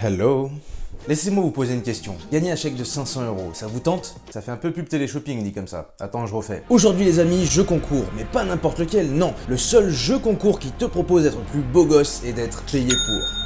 Hello. Laissez-moi vous poser une question. Gagner un chèque de 500 €, ça vous tente? Ça fait un peu pub télé-shopping dit comme ça. Attends, je refais. Aujourd'hui les amis, jeu concours, mais pas n'importe lequel, non. Le seul jeu concours qui te propose d'être plus beau gosse et d'être payé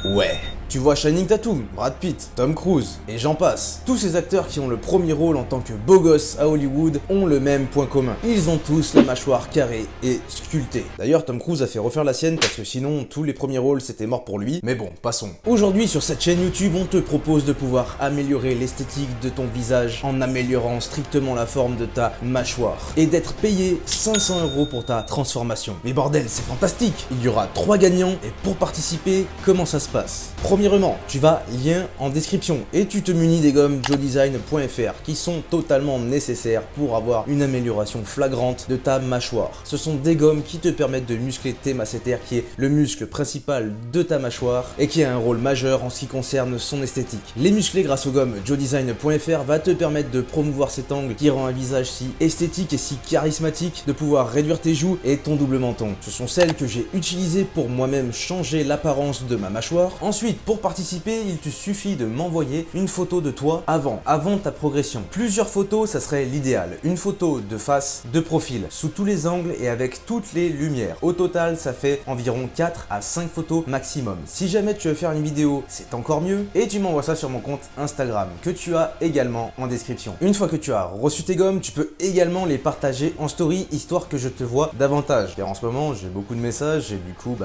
pour. Ouais. Tu vois Channing Tatum, Brad Pitt, Tom Cruise, et j'en passe. Tous ces acteurs qui ont le premier rôle en tant que beau gosse à Hollywood ont le même point commun. Ils ont tous la mâchoire carrée et sculptée. D'ailleurs, Tom Cruise a fait refaire la sienne parce que sinon, tous les premiers rôles c'était mort pour lui. Mais bon, passons. Aujourd'hui, sur cette chaîne YouTube, on te propose de pouvoir améliorer l'esthétique de ton visage en améliorant strictement la forme de ta mâchoire. Et d'être payé 500 € pour ta transformation. Mais bordel, c'est fantastique! Il y aura 3 gagnants et pour participer, comment ça se passe? Premièrement, tu vas lien en description et tu te munis des gommes joedesign.fr qui sont totalement nécessaires pour avoir une amélioration flagrante de ta mâchoire. Ce sont des gommes qui te permettent de muscler tes masséter qui est le muscle principal de ta mâchoire et qui a un rôle majeur en ce qui concerne son esthétique. Les muscler grâce aux gommes joedesign.fr va te permettre de promouvoir cet angle qui rend un visage si esthétique et si charismatique, de pouvoir réduire tes joues et ton double menton. Ce sont celles que j'ai utilisées pour moi-même changer l'apparence de ma mâchoire. Ensuite, pour participer, il te suffit de m'envoyer une photo de toi avant ta progression. Plusieurs photos, ça serait l'idéal. Une photo de face, de profil, sous tous les angles et avec toutes les lumières. Au total, ça fait environ 4 à 5 photos maximum. Si jamais tu veux faire une vidéo, c'est encore mieux. Et tu m'envoies ça sur mon compte Instagram, que tu as également en description. Une fois que tu as reçu tes gommes, tu peux également les partager en story, histoire que je te vois davantage. Car en ce moment, j'ai beaucoup de messages et du coup,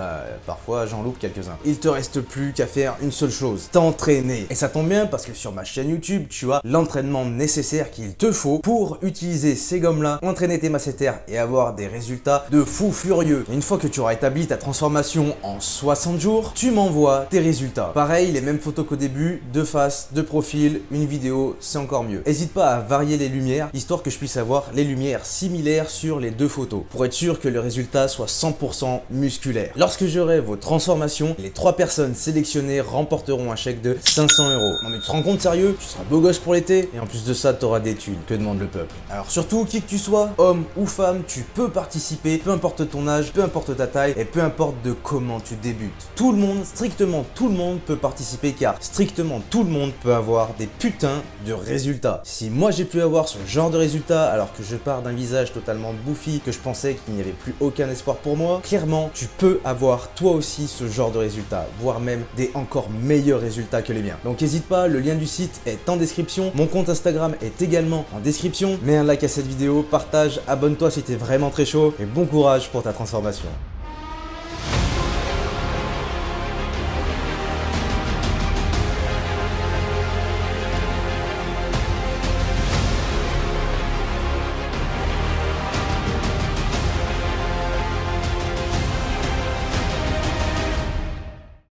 parfois j'en loupe quelques-uns. Il te reste plus qu'à faire une seule chose, t'entraîner. Et ça tombe bien parce que sur ma chaîne YouTube, tu as l'entraînement nécessaire qu'il te faut pour utiliser ces gommes-là, entraîner tes masséter et avoir des résultats de fou furieux. Une fois que tu auras établi ta transformation en 60 jours, tu m'envoies tes résultats. Pareil, les mêmes photos qu'au début, de face, de profil, une vidéo, c'est encore mieux. N'hésite pas à varier les lumières, histoire que je puisse avoir les lumières similaires sur les deux photos, pour être sûr que le résultat soit 100% musculaire. Lorsque j'aurai vos transformations, les 3 personnes sélectionnées remporteront un chèque de 500 €. Non mais tu te rends compte sérieux? Tu seras beau gosse pour l'été et en plus de ça t'auras des thunes. Que demande le peuple? Alors surtout, qui que tu sois, homme ou femme, tu peux participer, peu importe ton âge, peu importe ta taille et peu importe de comment tu débutes. Tout le monde, strictement tout le monde peut participer car strictement tout le monde peut avoir des putains de résultats. Si moi j'ai pu avoir ce genre de résultats alors que je pars d'un visage totalement bouffi, que je pensais qu'il n'y avait plus aucun espoir pour moi, clairement tu peux avoir toi aussi ce genre de résultats, voire même des encore meilleurs résultats que les miens. Donc n'hésite pas, le lien du site est en description, mon compte Instagram est également en description. Mets un like à cette vidéo, partage, abonne-toi si t'es vraiment très chaud et bon courage pour ta transformation.